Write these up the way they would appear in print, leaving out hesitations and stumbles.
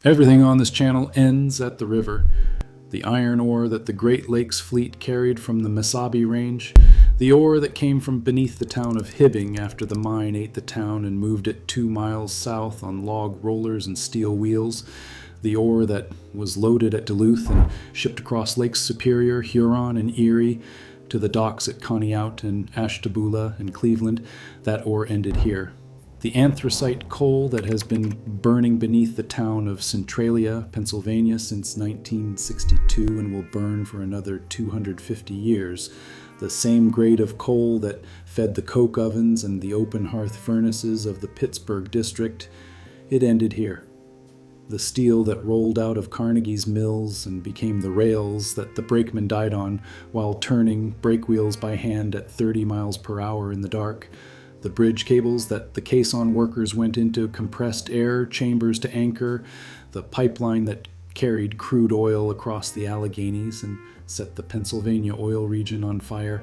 Everything on this channel ends at the river. The iron ore that the Great Lakes Fleet carried from the Mesabi Range, the ore that came from beneath the town of Hibbing after the mine ate the town and moved it 2 miles south on log rollers and steel wheels, the ore that was loaded at Duluth and shipped across Lakes Superior, Huron, and Erie to the docks at Conneaut and Ashtabula and Cleveland, that ore ended here. The anthracite coal that has been burning beneath the town of Centralia, Pennsylvania since 1962 and will burn for another 250 years. The same grade of coal that fed the coke ovens and the open hearth furnaces of the Pittsburgh district, it ended here. The steel that rolled out of Carnegie's mills and became the rails that the brakemen died on while turning brake wheels by hand at 30 miles per hour in the dark. The bridge cables that the caisson workers went into compressed air chambers to anchor, the pipeline that carried crude oil across the Alleghenies and set the Pennsylvania oil region on fire,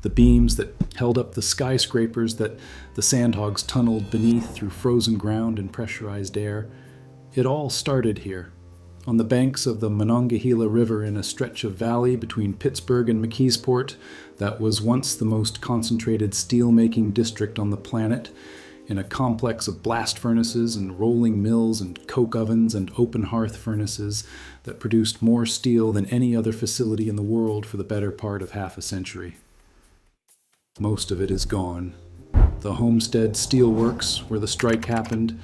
the beams that held up the skyscrapers that the sandhogs tunneled beneath through frozen ground and pressurized air. It all started here, on the banks of the Monongahela River in a stretch of valley between Pittsburgh and McKeesport that was once the most concentrated steel-making district on the planet, in a complex of blast furnaces and rolling mills and coke ovens and open hearth furnaces that produced more steel than any other facility in the world for the better part of half a century. Most of it is gone. The Homestead Steelworks, where the strike happened,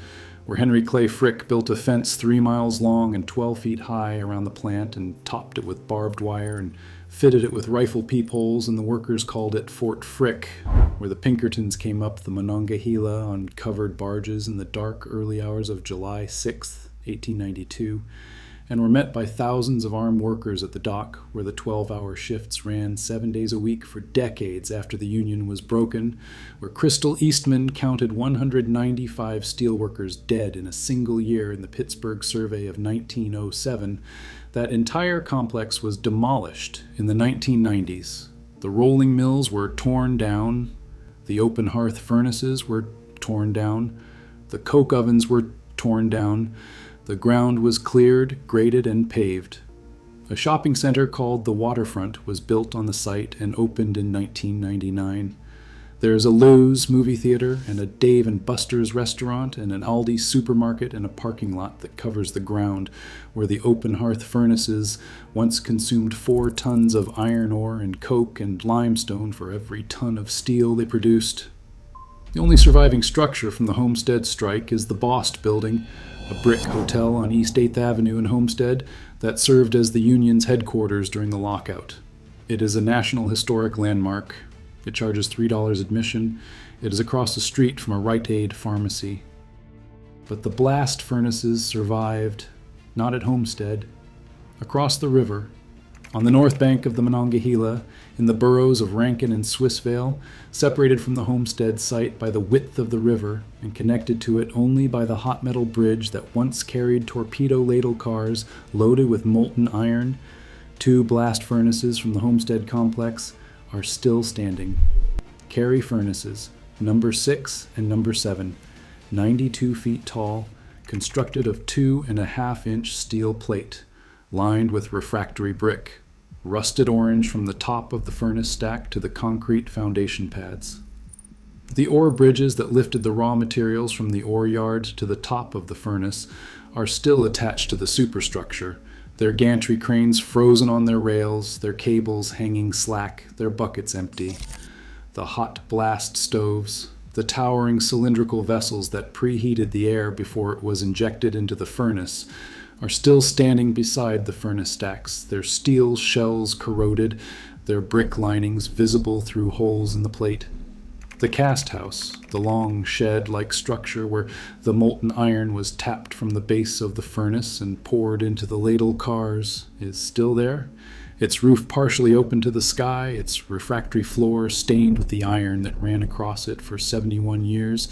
where Henry Clay Frick built a fence 3 miles long and 12 feet high around the plant and topped it with barbed wire and fitted it with rifle peepholes, and the workers called it Fort Frick, where the Pinkertons came up the Monongahela on covered barges in the dark early hours of July 6, 1892, and were met by thousands of armed workers at the dock, where the 12-hour shifts ran 7 days a week for decades after the Union was broken, where Crystal Eastman counted 195 steelworkers dead in a single year in the Pittsburgh Survey of 1907. That entire complex was demolished in the 1990s. The rolling mills were torn down, the open hearth furnaces were torn down, the coke ovens were torn down, the ground was cleared, graded, and paved. A shopping center called the Waterfront was built on the site and opened in 1999. There is a Lowe's movie theater and a Dave and Buster's restaurant and an Aldi supermarket and a parking lot that covers the ground where the open hearth furnaces once consumed 4 tons of iron ore and coke and limestone for every ton of steel they produced. The only surviving structure from the Homestead strike is the Bost Building, a brick hotel on East 8th Avenue in Homestead that served as the Union's headquarters during the lockout. It is a National Historic Landmark. It charges $3 admission. It is across the street from a Rite Aid pharmacy. But the blast furnaces survived, not at Homestead, across the river, on the north bank of the Monongahela, in the boroughs of Rankin and Swissvale, separated from the Homestead site by the width of the river and connected to it only by the hot metal bridge that once carried torpedo ladle cars loaded with molten iron, 2 blast furnaces from the Homestead complex are still standing. Carrie Furnaces, number 6 and number 7, 92 feet tall, constructed of 2.5-inch steel plate, lined with refractory brick, rusted orange from the top of the furnace stack to the concrete foundation pads. The ore bridges that lifted the raw materials from the ore yard to the top of the furnace are still attached to the superstructure, their gantry cranes frozen on their rails, their cables hanging slack, their buckets empty. The hot blast stoves, the towering cylindrical vessels that preheated the air before it was injected into the furnace, are still standing beside the furnace stacks, their steel shells corroded, their brick linings visible through holes in the plate. The cast house, the long shed-like structure where the molten iron was tapped from the base of the furnace and poured into the ladle cars, is still there, its roof partially open to the sky, its refractory floor stained with the iron that ran across it for 71 years,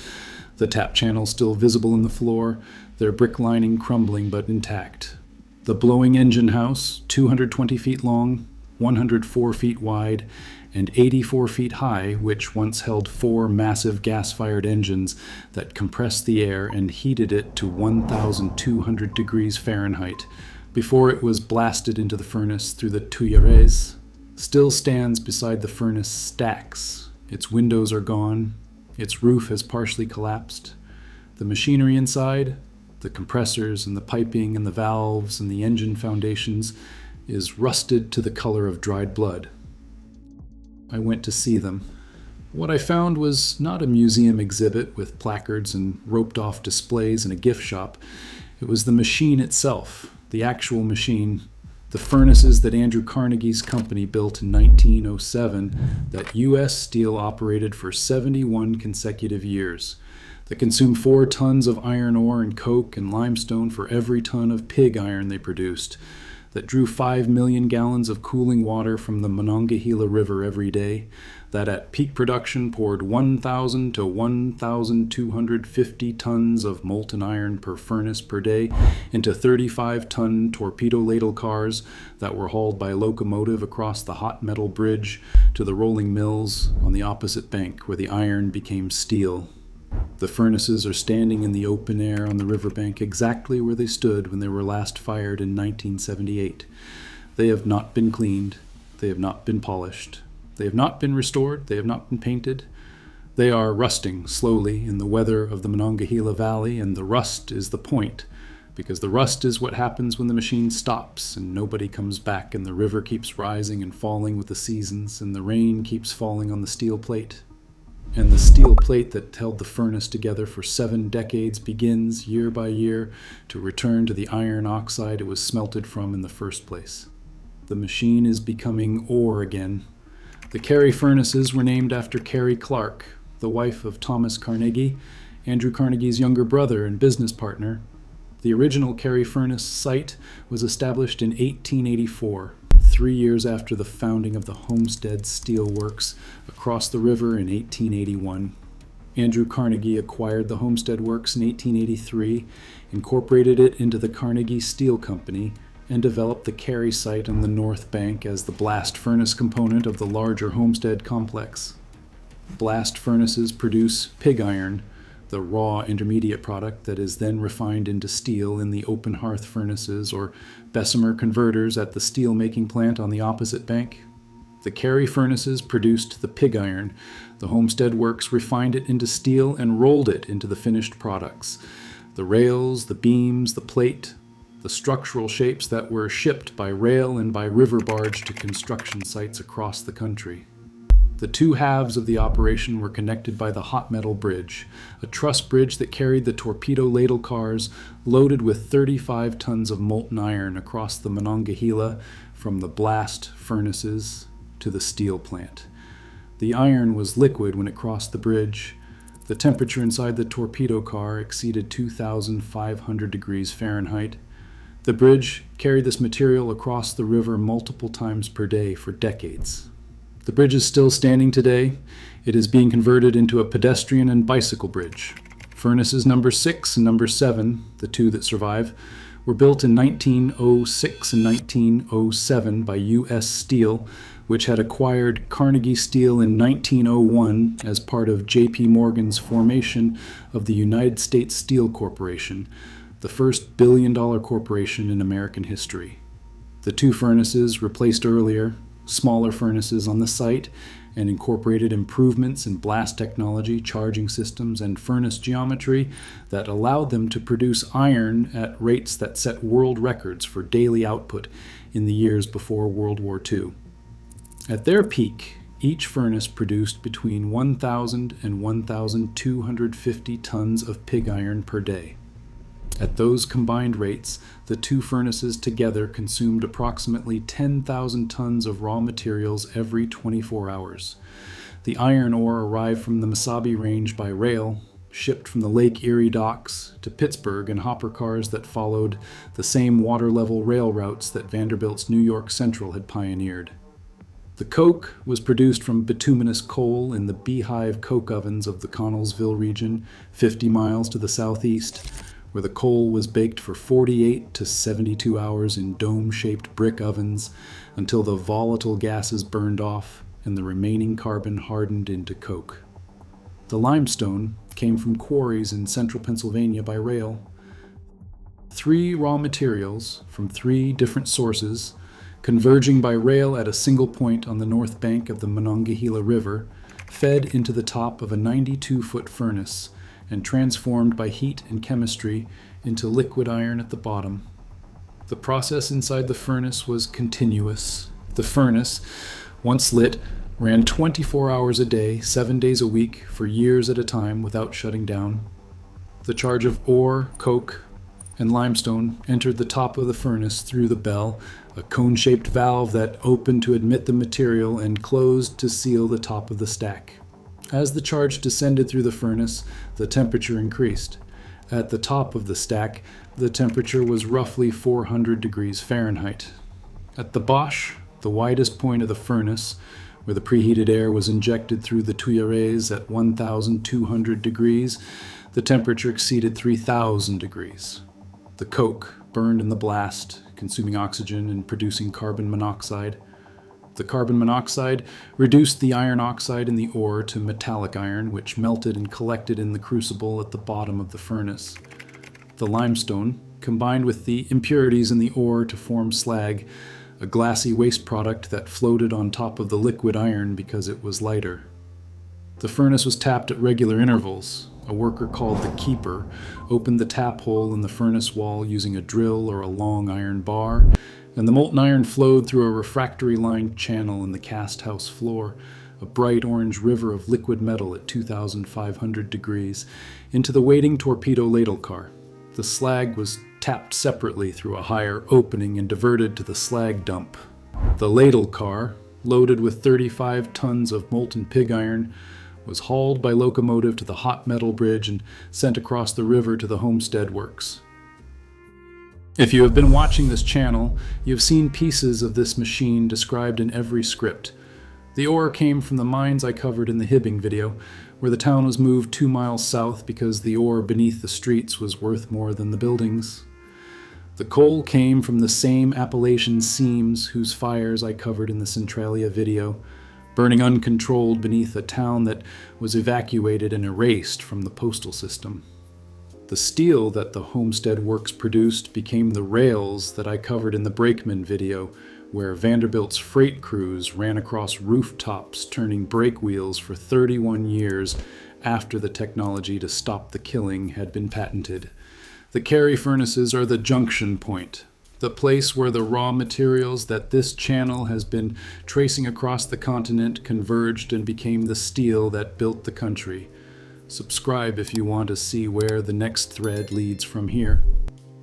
the tap channel still visible in the floor, their brick lining crumbling but intact. The blowing engine house, 220 feet long, 104 feet wide, and 84 feet high, which once held 4 massive gas-fired engines that compressed the air and heated it to 1,200 degrees Fahrenheit before it was blasted into the furnace through the Tuileries, still stands beside the furnace stacks. Its windows are gone. Its roof has partially collapsed. The machinery inside, the compressors and the piping and the valves and the engine foundations, is rusted to the color of dried blood. I went to see them. What I found was not a museum exhibit with placards and roped-off displays in a gift shop. It was the machine itself, the actual machine, the furnaces that Andrew Carnegie's company built in 1907 that U.S. Steel operated for 71 consecutive years, that consumed 4 tons of iron ore and coke and limestone for every ton of pig iron they produced, that drew 5 million gallons of cooling water from the Monongahela River every day, that at peak production poured 1,000 to 1,250 tons of molten iron per furnace per day into 35-ton torpedo ladle cars that were hauled by locomotive across the hot metal bridge to the rolling mills on the opposite bank where the iron became steel. The furnaces are standing in the open air on the riverbank exactly where they stood when they were last fired in 1978. They have not been cleaned. They have not been polished. They have not been restored. They have not been painted. They are rusting slowly in the weather of the Monongahela Valley, and the rust is the point, because the rust is what happens when the machine stops and nobody comes back and the river keeps rising and falling with the seasons and the rain keeps falling on the steel plate. And the steel plate that held the furnace together for 7 decades begins, year by year, to return to the iron oxide it was smelted from in the first place. The machine is becoming ore again. The Carrie Furnaces were named after Carrie Clark, the wife of Thomas Carnegie, Andrew Carnegie's younger brother and business partner. The original Carrie Furnace site was established in 1884. 3 years after the founding of the Homestead Steel Works across the river in 1881. Andrew Carnegie acquired the Homestead Works in 1883, incorporated it into the Carnegie Steel Company, and developed the Carrie site on the North Bank as the blast furnace component of the larger Homestead complex. Blast furnaces produce pig iron, the raw intermediate product that is then refined into steel in the open hearth furnaces or Bessemer converters at the steel-making plant on the opposite bank. The Carrie furnaces produced the pig iron. The Homestead Works refined it into steel and rolled it into the finished products. The rails, the beams, the plate, the structural shapes that were shipped by rail and by river barge to construction sites across the country. The 2 halves of the operation were connected by the hot metal bridge, a truss bridge that carried the torpedo ladle cars loaded with 35 tons of molten iron across the Monongahela from the blast furnaces to the steel plant. The iron was liquid when it crossed the bridge. The temperature inside the torpedo car exceeded 2,500 degrees Fahrenheit. The bridge carried this material across the river multiple times per day for decades. The bridge is still standing today. It is being converted into a pedestrian and bicycle bridge. Furnaces number 6 and number 7, the 2 that survive, were built in 1906 and 1907 by U.S. Steel, which had acquired Carnegie Steel in 1901 as part of J.P. Morgan's formation of the United States Steel Corporation, the first billion-dollar corporation in American history. The 2 furnaces replaced earlier smaller furnaces on the site and incorporated improvements in blast technology, charging systems, and furnace geometry that allowed them to produce iron at rates that set world records for daily output in the years before World War II. At their peak, each furnace produced between 1,000 and 1,250 tons of pig iron per day. At those combined rates, the 2 furnaces together consumed approximately 10,000 tons of raw materials every 24 hours. The iron ore arrived from the Mesabi Range by rail, shipped from the Lake Erie docks to Pittsburgh in hopper cars that followed the same water-level rail routes that Vanderbilt's New York Central had pioneered. The coke was produced from bituminous coal in the beehive coke ovens of the Connellsville region, 50 miles to the southeast, where the coal was baked for 48 to 72 hours in dome-shaped brick ovens until the volatile gases burned off and the remaining carbon hardened into coke. The limestone came from quarries in central Pennsylvania by rail. 3 raw materials from 3 different sources, converging by rail at a single point on the north bank of the Monongahela River, fed into the top of a 92-foot furnace and transformed by heat and chemistry into liquid iron at the bottom. The process inside the furnace was continuous. The furnace, once lit, ran 24 hours a day, 7 days a week, for years at a time without shutting down. The charge of ore, coke, and limestone entered the top of the furnace through the bell, a cone-shaped valve that opened to admit the material and closed to seal the top of the stack. As the charge descended through the furnace, the temperature increased. At the top of the stack, the temperature was roughly 400 degrees Fahrenheit. At the Bosch, the widest point of the furnace, where the preheated air was injected through the tuyères at 1,200 degrees, the temperature exceeded 3,000 degrees. The coke burned in the blast, consuming oxygen and producing carbon monoxide. The carbon monoxide reduced the iron oxide in the ore to metallic iron, which melted and collected in the crucible at the bottom of the furnace. The limestone combined with the impurities in the ore to form slag, a glassy waste product that floated on top of the liquid iron because it was lighter. The furnace was tapped at regular intervals. A worker called the keeper opened the tap hole in the furnace wall using a drill or a long iron bar, and the molten iron flowed through a refractory-lined channel in the cast house floor, a bright orange river of liquid metal at 2,500 degrees, into the waiting torpedo ladle car. The slag was tapped separately through a higher opening and diverted to the slag dump. The ladle car, loaded with 35 tons of molten pig iron, was hauled by locomotive to the hot metal bridge and sent across the river to the Homestead works. If you have been watching this channel, you have seen pieces of this machine described in every script. The ore came from the mines I covered in the Hibbing video, where the town was moved 2 miles south because the ore beneath the streets was worth more than the buildings. The coal came from the same Appalachian seams whose fires I covered in the Centralia video, burning uncontrolled beneath a town that was evacuated and erased from the postal system. The steel that the Homestead works produced became the rails that I covered in the Brakeman video, where Vanderbilt's freight crews ran across rooftops turning brake wheels for 31 years after the technology to stop the killing had been patented. The Carrie Furnaces are the junction point, the place where the raw materials that this channel has been tracing across the continent converged and became the steel that built the country. Subscribe if you want to see where the next thread leads from here.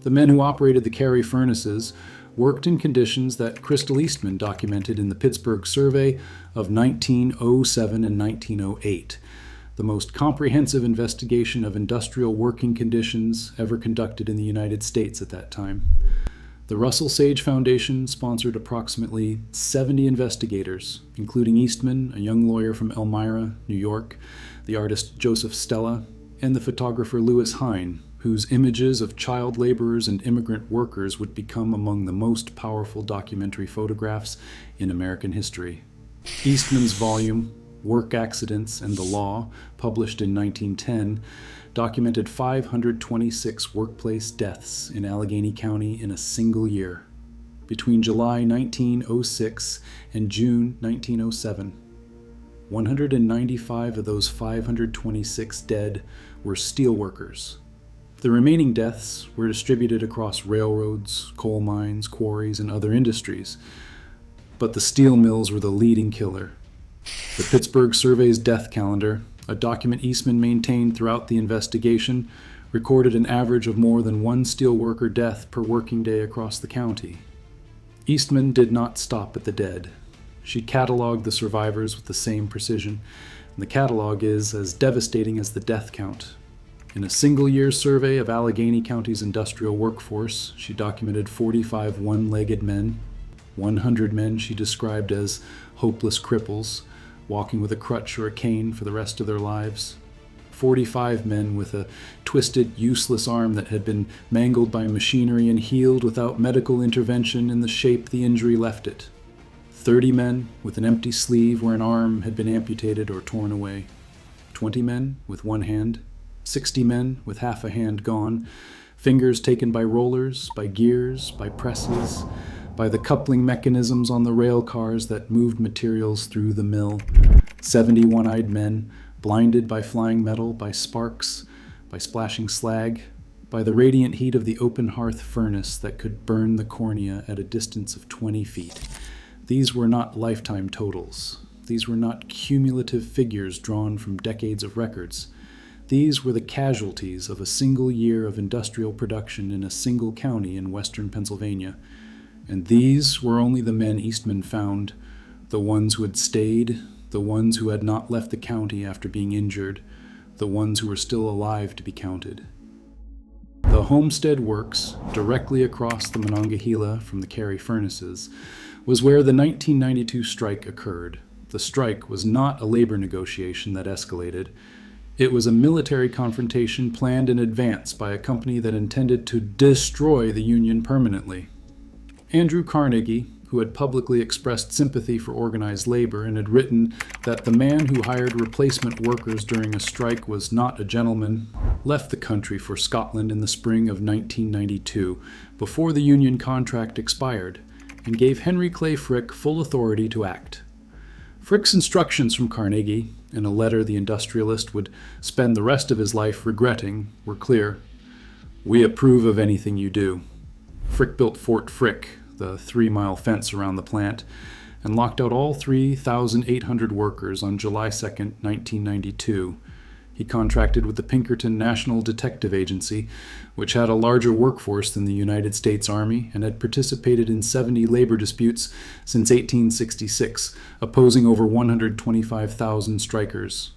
The men who operated the Carrie Furnaces worked in conditions that Crystal Eastman documented in the Pittsburgh Survey of 1907 and 1908, the most comprehensive investigation of industrial working conditions ever conducted in the United States at that time. The Russell Sage Foundation sponsored approximately 70 investigators, including Eastman, a young lawyer from Elmira, New York, the artist Joseph Stella, and the photographer Lewis Hine, whose images of child laborers and immigrant workers would become among the most powerful documentary photographs in American history. Eastman's volume, Work Accidents and the Law, published in 1910, documented 526 workplace deaths in Allegheny County in a single year, between July 1906 and June 1907. 195 of those 526 dead were steelworkers. The remaining deaths were distributed across railroads, coal mines, quarries, and other industries, but the steel mills were the leading killer. The Pittsburgh Survey's death calendar, a document Eastman maintained throughout the investigation, recorded an average of more than 1 steelworker death per working day across the county. Eastman did not stop at the dead. She cataloged the survivors with the same precision, and the catalog is as devastating as the death count. In a single-year survey of Allegheny County's industrial workforce, she documented 45 one-legged men, 100 men she described as hopeless cripples, walking with a crutch or a cane for the rest of their lives, 45 men with a twisted, useless arm that had been mangled by machinery and healed without medical intervention in the shape the injury left it, 30 men with an empty sleeve where an arm had been amputated or torn away. 20 men with one hand. 60 men with half a hand gone. Fingers taken by rollers, by gears, by presses, by the coupling mechanisms on the rail cars that moved materials through the mill. 70 one-eyed men, blinded by flying metal, by sparks, by splashing slag, by the radiant heat of the open hearth furnace that could burn the cornea at a distance of 20 feet. These were not lifetime totals. These were not cumulative figures drawn from decades of records. These were the casualties of a single year of industrial production in a single county in western Pennsylvania. And these were only the men Eastman found, the ones who had stayed, the ones who had not left the county after being injured, the ones who were still alive to be counted. The Homestead Works, directly across the Monongahela from the Carrie Furnaces, was where the 1992 strike occurred. The strike was not a labor negotiation that escalated. It was a military confrontation planned in advance by a company that intended to destroy the Union permanently. Andrew Carnegie, who had publicly expressed sympathy for organized labor and had written that the man who hired replacement workers during a strike was not a gentleman, left the country for Scotland in the spring of 1992, before the Union contract expired, and gave Henry Clay Frick full authority to act. Frick's instructions from Carnegie, in a letter the industrialist would spend the rest of his life regretting, were clear. "We approve of anything you do." Frick built Fort Frick, the 3-mile fence around the plant, and locked out all 3,800 workers on July 2, 1992. He contracted with the Pinkerton National Detective Agency, which had a larger workforce than the United States Army and had participated in 70 labor disputes since 1866, opposing over 125,000 strikers.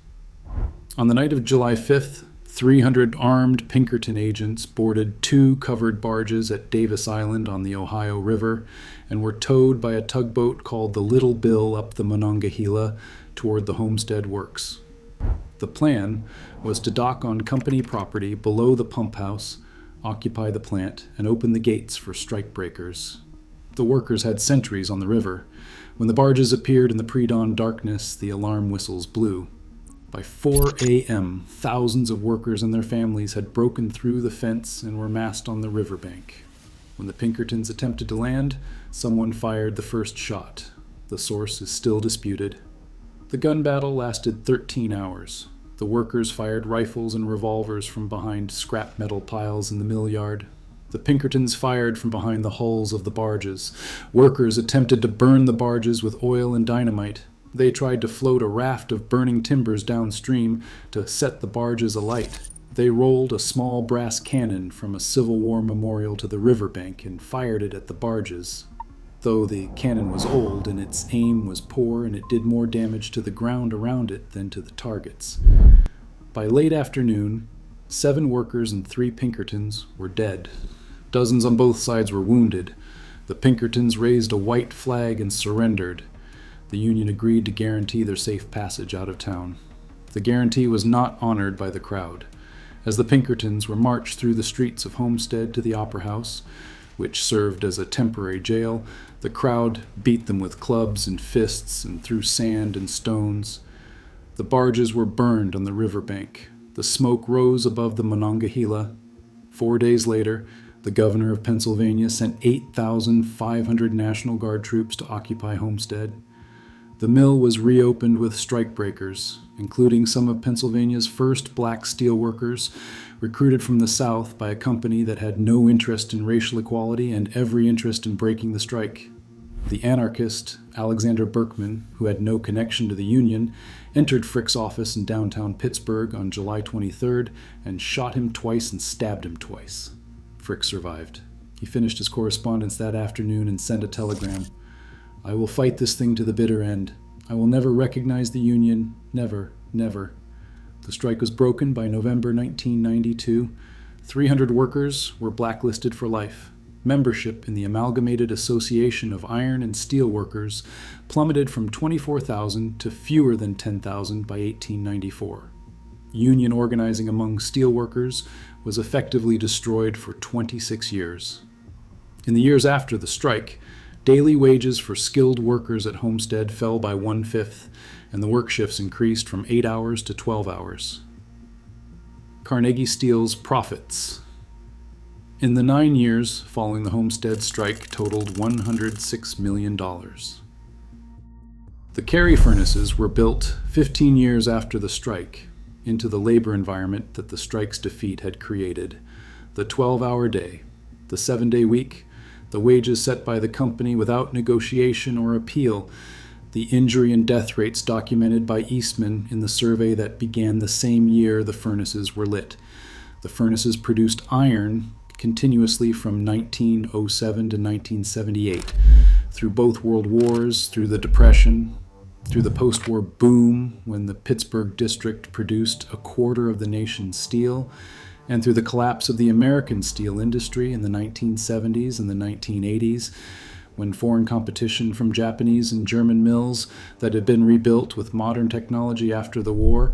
On the night of July 5th, 300 armed Pinkerton agents boarded 2 covered barges at Davis Island on the Ohio River and were towed by a tugboat called the Little Bill up the Monongahela toward the Homestead Works. The plan was to dock on company property below the pump house, occupy the plant, and open the gates for strikebreakers. The workers had sentries on the river. When the barges appeared in the pre-dawn darkness, the alarm whistles blew. By 4 a.m., thousands of workers and their families had broken through the fence and were massed on the riverbank. When the Pinkertons attempted to land, someone fired the first shot. The source is still disputed. The gun battle lasted 13 hours. The workers fired rifles and revolvers from behind scrap metal piles in the mill yard. The Pinkertons fired from behind the hulls of the barges. Workers attempted to burn the barges with oil and dynamite. They tried to float a raft of burning timbers downstream to set the barges alight. They rolled a small brass cannon from a Civil War memorial to the riverbank and fired it at the barges. Though the cannon was old and its aim was poor and it did more damage to the ground around it than to the targets. By late afternoon, 7 workers and 3 Pinkertons were dead. Dozens on both sides were wounded. The Pinkertons raised a white flag and surrendered. The Union agreed to guarantee their safe passage out of town. The guarantee was not honored by the crowd. As the Pinkertons were marched through the streets of Homestead to the Opera House, which served as a temporary jail, the crowd beat them with clubs and fists and threw sand and stones. The barges were burned on the riverbank. The smoke rose above the Monongahela. 4 days later, the governor of Pennsylvania sent 8,500 National Guard troops to occupy Homestead. The mill was reopened with strikebreakers, including some of Pennsylvania's first black steelworkers, recruited from the South by a company that had no interest in racial equality and every interest in breaking the strike. The anarchist, Alexander Berkman, who had no connection to the Union, entered Frick's office in downtown Pittsburgh on July 23rd and shot him twice and stabbed him twice. Frick survived. He finished his correspondence that afternoon and sent a telegram. "I will fight this thing to the bitter end. I will never recognize the Union. Never, never." The strike was broken by November 1992. 300 workers were blacklisted for life. Membership in the Amalgamated Association of Iron and Steel Workers plummeted from 24,000 to fewer than 10,000 by 1894. Union organizing among steelworkers was effectively destroyed for 26 years. In the years after the strike, Daily wages for skilled workers at Homestead fell by 1/5, and the work shifts increased from 8 hours to 12 hours. Carnegie Steel's profits. In the 9 years following the Homestead strike totaled $106 million. The Carrie Furnaces were built 15 years after the strike, into the labor environment that the strike's defeat had created. The 12-hour day, the 7-day week, the wages set by the company without negotiation or appeal, the injury and death rates documented by Eastman in the survey that began the same year the furnaces were lit. The furnaces produced iron continuously from 1907 to 1978, through both world wars, through the Depression, through the post-war boom when the Pittsburgh district produced a quarter of the nation's steel, and through the collapse of the American steel industry in the 1970s and the 1980s, when foreign competition from Japanese and German mills that had been rebuilt with modern technology after the war,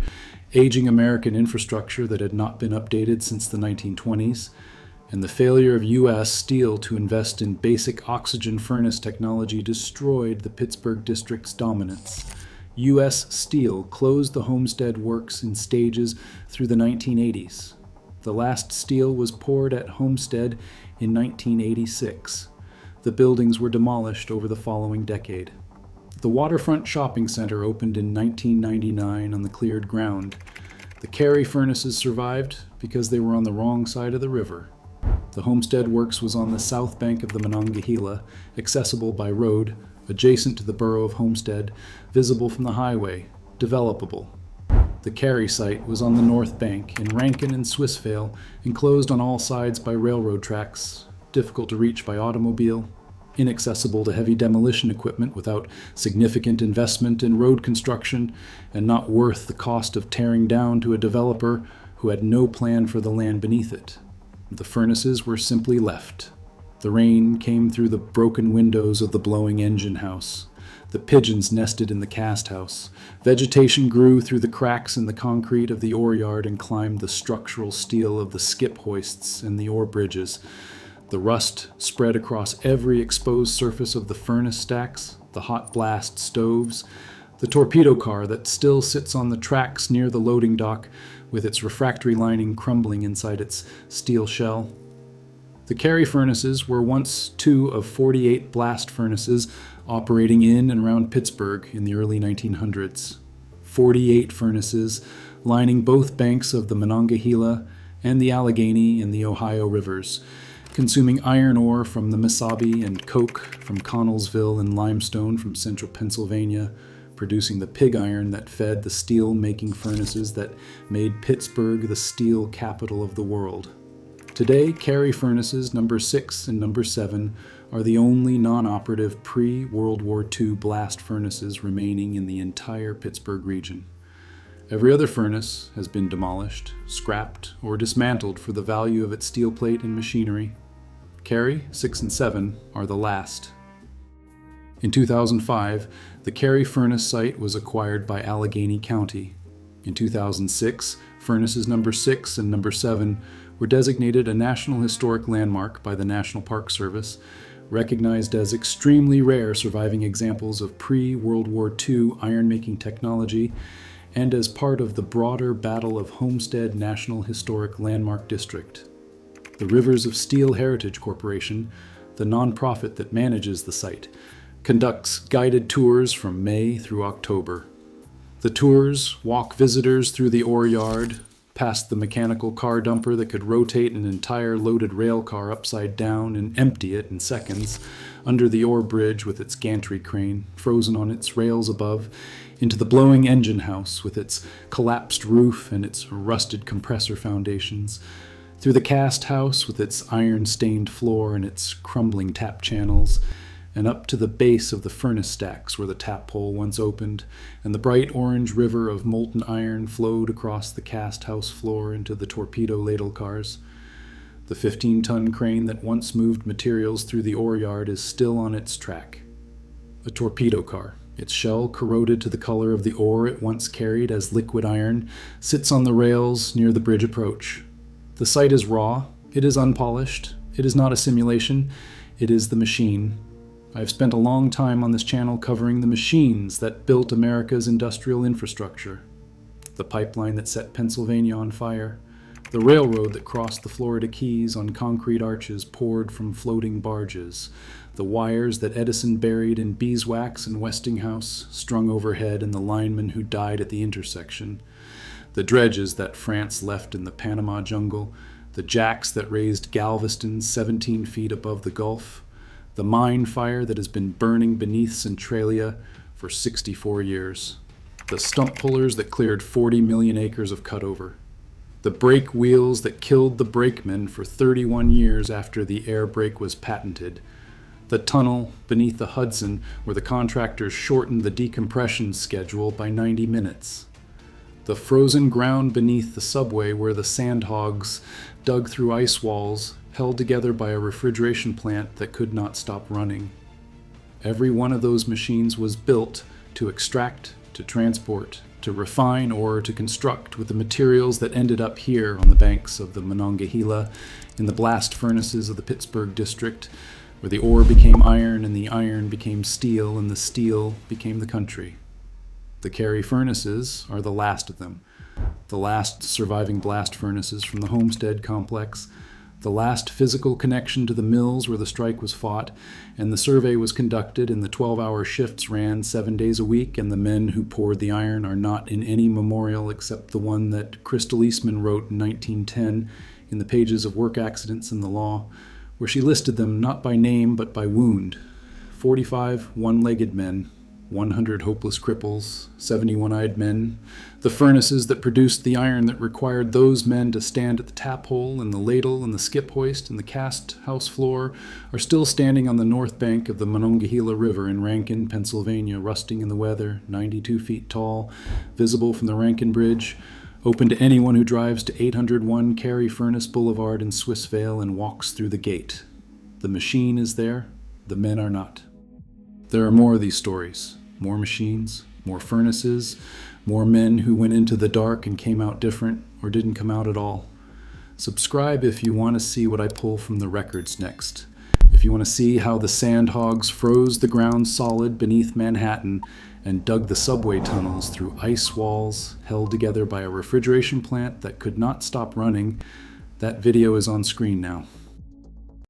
aging American infrastructure that had not been updated since the 1920s, and the failure of U.S. Steel to invest in basic oxygen furnace technology destroyed the Pittsburgh district's dominance. U.S. Steel closed the Homestead works in stages through the 1980s. The last steel was poured at Homestead in 1986. The buildings were demolished over the following decade. The Waterfront Shopping Center opened in 1999 on the cleared ground. The Carrie Furnaces survived because they were on the wrong side of the river. The Homestead Works was on the south bank of the Monongahela, accessible by road, adjacent to the borough of Homestead, visible from the highway, developable. The Carrie site was on the north bank, in Rankin and Swissvale, enclosed on all sides by railroad tracks, difficult to reach by automobile, inaccessible to heavy demolition equipment without significant investment in road construction, and not worth the cost of tearing down to a developer who had no plan for the land beneath it. The furnaces were simply left. The rain came through the broken windows of the blowing engine house. The pigeons nested in the cast house. Vegetation grew through the cracks in the concrete of the ore yard and climbed the structural steel of the skip hoists and the ore bridges. The rust spread across every exposed surface of the furnace stacks, the hot blast stoves, the torpedo car that still sits on the tracks near the loading dock with its refractory lining crumbling inside its steel shell. The Carrie Furnaces were once 2 of 48 blast furnaces operating in and around Pittsburgh in the early 1900s. 48 furnaces lining both banks of the Monongahela and the Allegheny and the Ohio rivers, consuming iron ore from the Mesabi and coke from Connellsville and limestone from central Pennsylvania, producing the pig iron that fed the steel-making furnaces that made Pittsburgh the steel capital of the world. Today, Carrie Furnaces No. 6 and No. 7 are the only non-operative pre-World War II blast furnaces remaining in the entire Pittsburgh region. Every other furnace has been demolished, scrapped, or dismantled for the value of its steel plate and machinery. Carrie 6 and 7 are the last. In 2005, the Carrie Furnace site was acquired by Allegheny County. In 2006, Furnaces No. 6 and No. 7 were designated a National Historic Landmark by the National Park Service, recognized as extremely rare surviving examples of pre-World War II iron-making technology, and as part of the broader Battle of Homestead National Historic Landmark District. The Rivers of Steel Heritage Corporation, the nonprofit that manages the site, conducts guided tours from May through October. The tours walk visitors through the ore yard, past the mechanical car dumper that could rotate an entire loaded rail car upside down and empty it in seconds, under the ore bridge with its gantry crane, frozen on its rails above, into the blowing engine house with its collapsed roof and its rusted compressor foundations, through the cast house with its iron-stained floor and its crumbling tap channels, and up to the base of the furnace stacks where the tap hole once opened, and the bright orange river of molten iron flowed across the cast house floor into the torpedo ladle cars. The 15-ton crane that once moved materials through the ore yard is still on its track. A torpedo car, its shell corroded to the color of the ore it once carried as liquid iron, sits on the rails near the bridge approach. The site is raw, it is unpolished, it is not a simulation, it is the machine. I've spent a long time on this channel covering the machines that built America's industrial infrastructure. The pipeline that set Pennsylvania on fire, the railroad that crossed the Florida Keys on concrete arches poured from floating barges, the wires that Edison buried in beeswax and Westinghouse strung overhead, and the linemen who died at the intersection, the dredges that France left in the Panama jungle, the jacks that raised Galveston 17 feet above the Gulf, the mine fire that has been burning beneath Centralia for 64 years, the stump pullers that cleared 40 million acres of cutover, the brake wheels that killed the brakemen for 31 years after the air brake was patented, the tunnel beneath the Hudson where the contractors shortened the decompression schedule by 90 minutes, the frozen ground beneath the subway where the sandhogs dug through ice walls held together by a refrigeration plant that could not stop running. Every one of those machines was built to extract, to transport, to refine, or to construct with the materials that ended up here on the banks of the Monongahela, in the blast furnaces of the Pittsburgh district, where the ore became iron and the iron became steel and the steel became the country. The Carrie Furnaces are the last of them, the last surviving blast furnaces from the Homestead complex, the last physical connection to the mills where the strike was fought, and the survey was conducted, and the 12-hour shifts ran 7 days a week, and the men who poured the iron are not in any memorial except the one that Crystal Eastman wrote in 1910 in the pages of Work Accidents in the Law, where she listed them not by name but by wound. 45 one-legged men, 100 hopeless cripples, 70 one-eyed men, the furnaces that produced the iron that required those men to stand at the tap hole and the ladle and the skip hoist and the cast house floor, are still standing on the north bank of the Monongahela River in Rankin, Pennsylvania, rusting in the weather, 92 feet tall, visible from the Rankin Bridge, open to anyone who drives to 801 Carrie Furnace Boulevard in Swissvale and walks through the gate. The machine is there, the men are not. There are more of these stories. More machines, more furnaces, more men who went into the dark and came out different or didn't come out at all. Subscribe if you want to see what I pull from the records next. If you want to see how the sandhogs froze the ground solid beneath Manhattan and dug the subway tunnels through ice walls held together by a refrigeration plant that could not stop running, that video is on screen now.